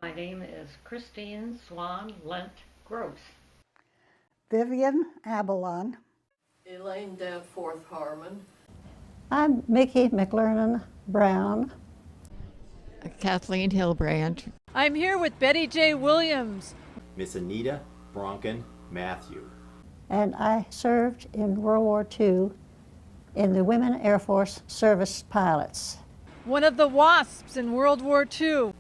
My name is Christine Swan Lent Gross. Vivian Abalon. Elaine Danforth Harmon. I'm Mickey McLernan Brown. Kathleen Hillbrand. I'm here with Betty J. Williams. Miss Anita Bronken Matthew. And I served in World War II in the Women Airforce Service Pilots. One of the Wasps in World War II.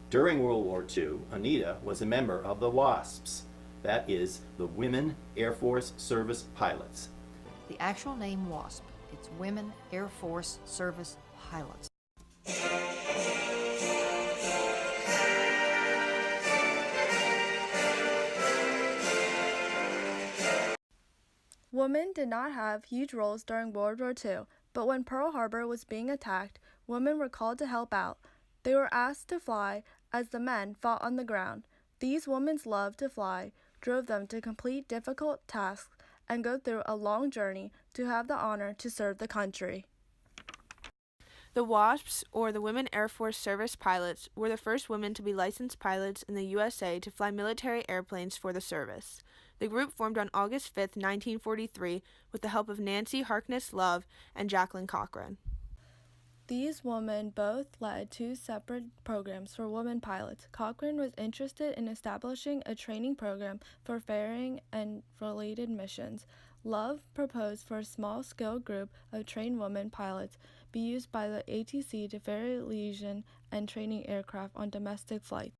During World War II, Anita was a member of the Wasps. That is, the Women Air Force Service Pilots. The actual name WASP. It's Women Air Force Service Pilots. Women did not have huge roles during World War II, but when Pearl Harbor was being attacked, women were called to help out. They were asked to fly as the men fought on the ground. These women's love to fly drove them to complete difficult tasks and go through a long journey to have the honor to serve the country. The WASPs, or the Women Air Force Service Pilots, were the first women to be licensed pilots in the USA to fly military airplanes for the service. The group formed on August 5, 1943, with the help of Nancy Harkness Love and Jacqueline Cochran. These women both led two separate programs for women pilots. Cochran was interested in establishing a training program for ferrying and related missions. Love proposed for a small-scale group of trained women pilots be used by the ATC to ferry liaison and training aircraft on domestic flights.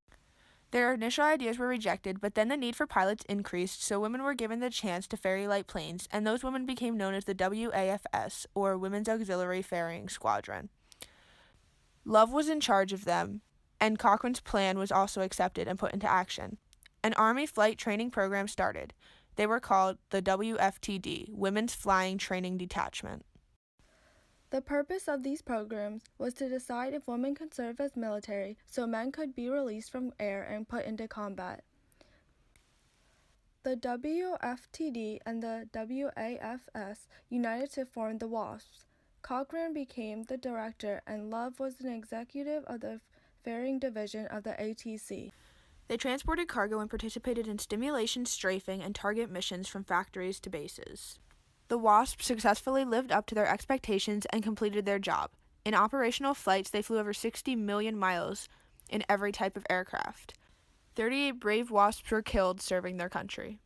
Their initial ideas were rejected, but then the need for pilots increased, so women were given the chance to ferry light planes, and those women became known as the WAFS, or Women's Auxiliary Ferrying Squadron. Love was in charge of them, and Cochran's plan was also accepted and put into action. An Army flight training program started. They were called the WFTD, Women's Flying Training Detachment. The purpose of these programs was to decide if women could serve as military so men could be released from air and put into combat. The WFTD and the WAFS united to form the Wasps. Cochran became the director and Love was an executive of the ferrying division of the ATC. They transported cargo and participated in stimulation, strafing, and target missions from factories to bases. The Wasps successfully lived up to their expectations and completed their job. In operational flights, they flew over 60 million miles in every type of aircraft. 38 brave Wasps were killed serving their country.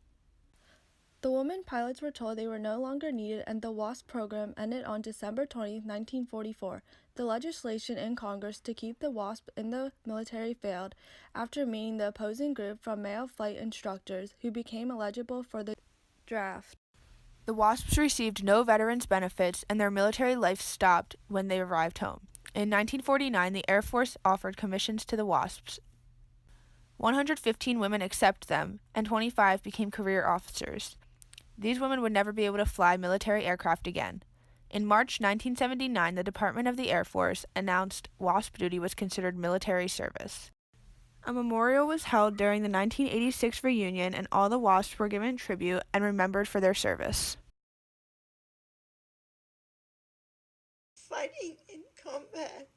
The women pilots were told they were no longer needed and the WASP program ended on December 20, 1944. The legislation in Congress to keep the WASP in the military failed after meeting the opposing group from male flight instructors who became eligible for the draft. The Wasps received no veterans' benefits, and their military life stopped when they arrived home. In 1949, the Air Force offered commissions to the Wasps. 115 women accepted them, and 25 became career officers. These women would never be able to fly military aircraft again. In March 1979, the Department of the Air Force announced WASP duty was considered military service. A memorial was held during the 1986 reunion, and all the Wasps were given tribute and remembered for their service. Fighting in combat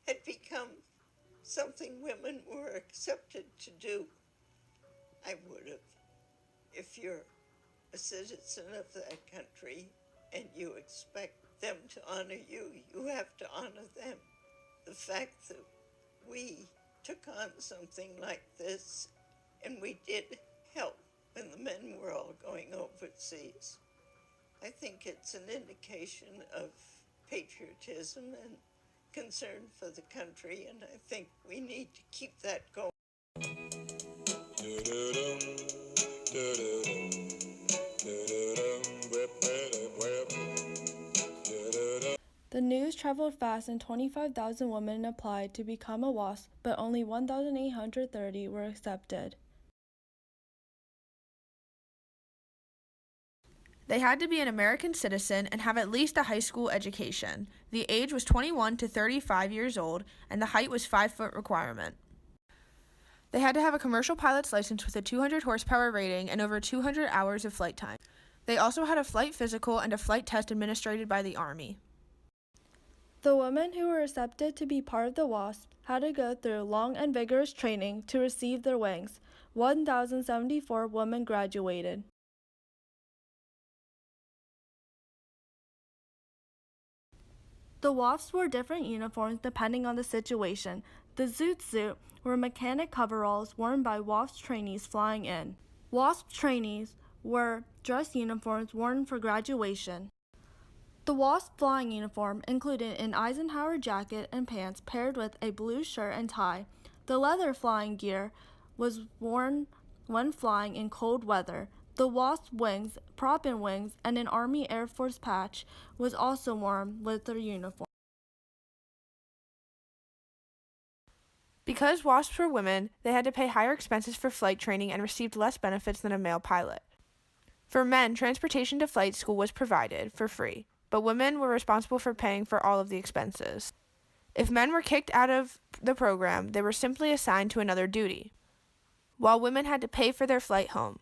had become something women were accepted to do. I would have. If you're a citizen of that country and you expect them to honor you, you have to honor them. The fact that we took on something like this, and we did help when the men were all going overseas. I think it's an indication of patriotism and concern for the country, and I think we need to keep that going. The news traveled fast and 25,000 women applied to become a WASP, but only 1,830 were accepted. They had to be an American citizen and have at least a high school education. The age was 21 to 35 years old, and the height was 5-foot requirement. They had to have a commercial pilot's license with a 200 horsepower rating and over 200 hours of flight time. They also had a flight physical and a flight test administered by the Army. The women who were accepted to be part of the WASP had to go through long and vigorous training to receive their wings. 1,074 women graduated. The Wasps wore different uniforms depending on the situation. The Zoot Suit were mechanic coveralls worn by Wasps trainees flying in. Wasp trainees wore dress uniforms worn for graduation. The Wasp flying uniform included an Eisenhower jacket and pants paired with a blue shirt and tie. The leather flying gear was worn when flying in cold weather. The Wasp wings, prop-in wings, and an Army Air Force patch was also worn with their uniform. Because Wasps were women, they had to pay higher expenses for flight training and received less benefits than a male pilot. For men, transportation to flight school was provided for free, but women were responsible for paying for all of the expenses. If men were kicked out of the program, they were simply assigned to another duty, while women had to pay for their flight home.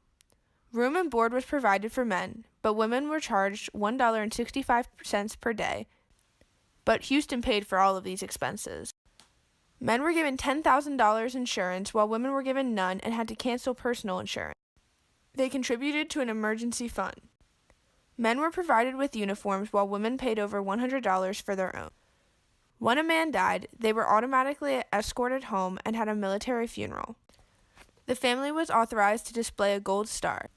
Room and board was provided for men, but women were charged $1.65 per day, but Houston paid for all of these expenses. Men were given $10,000 insurance, while women were given none and had to cancel personal insurance. They contributed to an emergency fund. Men were provided with uniforms, while women paid over $100 for their own. When a man died, they were automatically escorted home and had a military funeral. The family was authorized to display a gold star.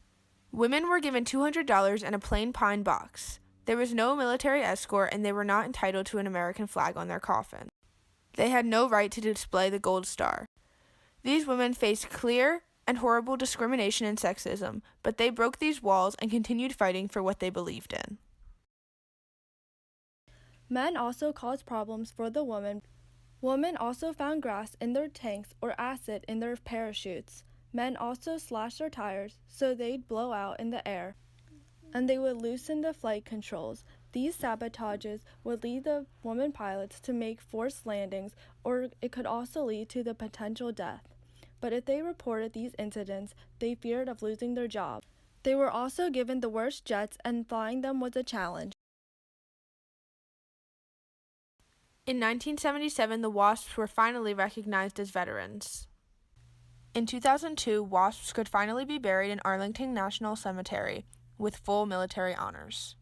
Women were given $200 and a plain pine box. There was no military escort, and they were not entitled to an American flag on their coffin. They had no right to display the gold star. These women faced clear and horrible discrimination and sexism, but they broke these walls and continued fighting for what they believed in. Men also caused problems for the women. Women also found grass in their tanks or acid in their parachutes. Men also slashed their tires so they'd blow out in the air, and they would loosen the flight controls. These sabotages would lead the women pilots to make forced landings, or it could also lead to the potential death. But if they reported these incidents, they feared of losing their job. They were also given the worst jets, and flying them was a challenge. In 1977, the Wasps were finally recognized as veterans. In 2002, Wasps could finally be buried in Arlington National Cemetery with full military honors.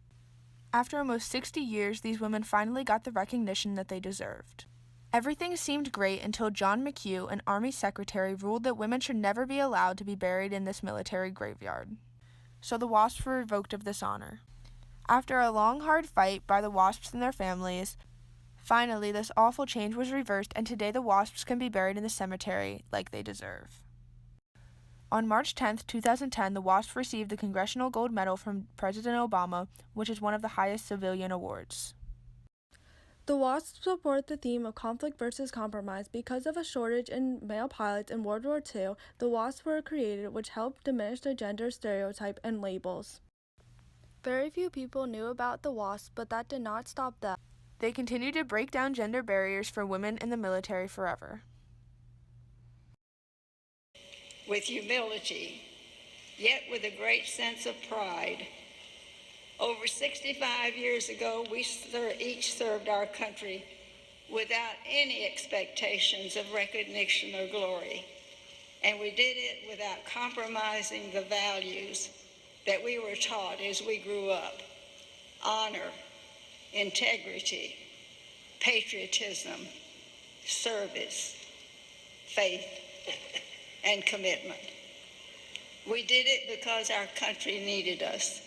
After almost 60 years, these women finally got the recognition that they deserved. Everything seemed great until John McHugh, an Army secretary, ruled that women should never be allowed to be buried in this military graveyard. So the Wasps were revoked of this honor. After a long, hard fight by the Wasps and their families, finally this awful change was reversed, and today the Wasps can be buried in the cemetery like they deserve. On March 10, 2010, the Wasps received the Congressional Gold Medal from President Obama, which is one of the highest civilian awards. The Wasps support the theme of conflict versus compromise. Because of a shortage in male pilots in World War II, the Wasps were created, which helped diminish the gender stereotype and labels. Very few people knew about the Wasps, but that did not stop them. They continue to break down gender barriers for women in the military forever. With humility, yet with a great sense of pride. Over 65 years ago, we each served our country without any expectations of recognition or glory. And we did it without compromising the values that we were taught as we grew up: honor, integrity, patriotism, service, faith, and commitment. We did it because our country needed us.